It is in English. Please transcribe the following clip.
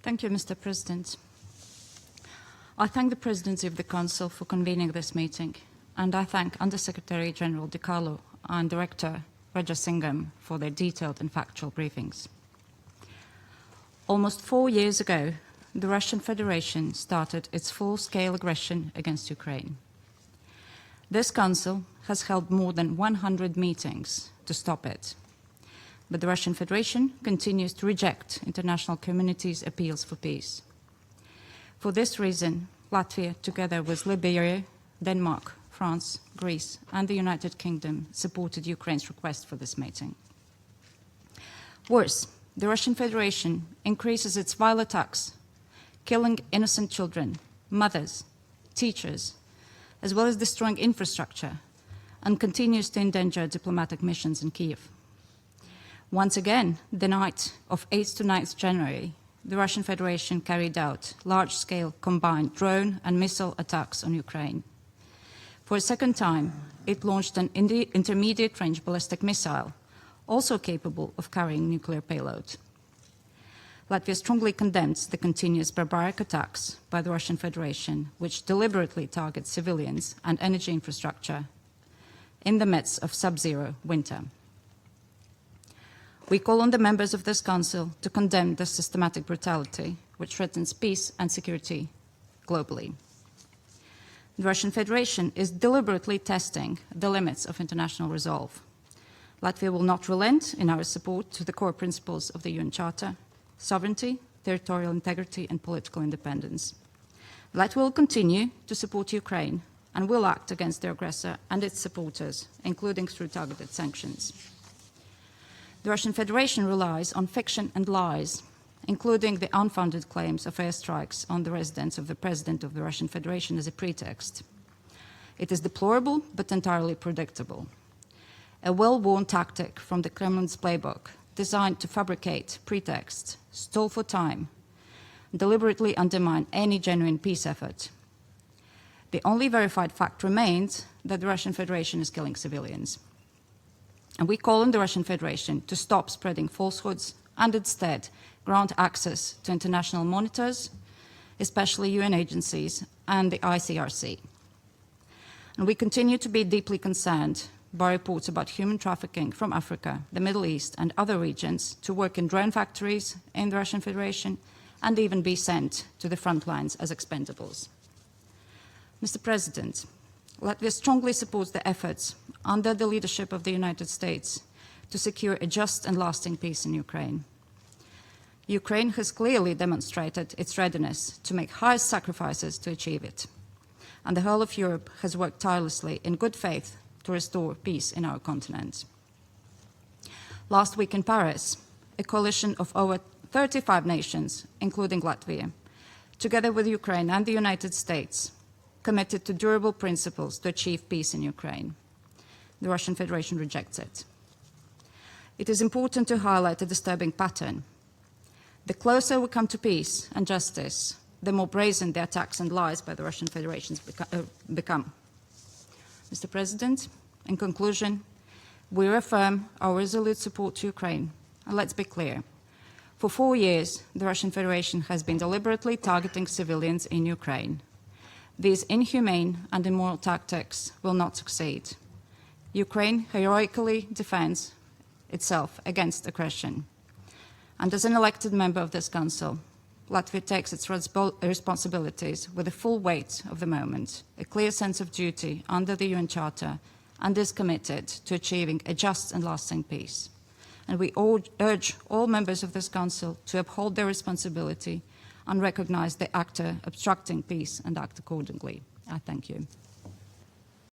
Thank you, Mr. President. I thank the Presidency of the Council for convening this meeting, and I thank Undersecretary General Di Carlo and Director Rajasingham for their detailed and factual briefings. Almost 4 years ago, the Russian Federation started its full-scale aggression against Ukraine. This Council has held more than 100 meetings to stop it, but the Russian Federation continues to reject international community's appeals for peace. For this reason, Latvia, together with Liberia, Denmark, France, Greece, and the United Kingdom, supported Ukraine's request for this meeting. Worse, the Russian Federation increases its vile attacks, killing innocent children, mothers, teachers, as well as destroying infrastructure, and continues to endanger diplomatic missions in Kiev. Once again, the night of 8th to 9th January, the Russian Federation carried out large-scale combined drone and missile attacks on Ukraine. For a second time, it launched an intermediate-range ballistic missile, also capable of carrying nuclear payload. Latvia strongly condemns the continuous barbaric attacks by the Russian Federation, which deliberately target civilians and energy infrastructure in the midst of sub-zero winter. We call on the members of this Council to condemn this systematic brutality, which threatens peace and security globally. The Russian Federation is deliberately testing the limits of international resolve. Latvia will not relent in our support to the core principles of the UN Charter: sovereignty, territorial integrity, and political independence. Latvia will continue to support Ukraine and will act against the aggressor and its supporters, including through targeted sanctions. The Russian Federation relies on fiction and lies, including the unfounded claims of airstrikes on the residence of the President of the Russian Federation as a pretext. It is deplorable but entirely predictable. A well-worn tactic from the Kremlin's playbook, designed to fabricate pretexts, stall for time, deliberately undermine any genuine peace effort. The only verified fact remains that the Russian Federation is killing civilians. And we call on the Russian Federation to stop spreading falsehoods and instead grant access to international monitors, especially UN agencies and the ICRC. And we continue to be deeply concerned by reports about human trafficking from Africa, the Middle East, and other regions to work in drone factories in the Russian Federation and even be sent to the front lines as expendables. Mr. President, Latvia strongly supports the efforts under the leadership of the United States to secure a just and lasting peace in Ukraine. Ukraine has clearly demonstrated its readiness to make highest sacrifices to achieve it, and the whole of Europe has worked tirelessly in good faith to restore peace in our continent. Last week in Paris, a coalition of over 35 nations, including Latvia, together with Ukraine and the United States, committed to durable principles to achieve peace in Ukraine. The Russian Federation rejects it. It is important to highlight a disturbing pattern. The closer we come to peace and justice, the more brazen the attacks and lies by the Russian Federation become. Mr. President, in conclusion, we reaffirm our resolute support to Ukraine. And let's be clear, for 4 years, the Russian Federation has been deliberately targeting civilians in Ukraine. These inhumane and immoral tactics will not succeed. Ukraine heroically defends itself against aggression. And as an elected member of this Council, Latvia takes its responsibilities with the full weight of the moment, a clear sense of duty under the UN Charter, and is committed to achieving a just and lasting peace. And we urge all members of this Council to uphold their responsibility and recognize the actor obstructing peace and act accordingly. I thank you.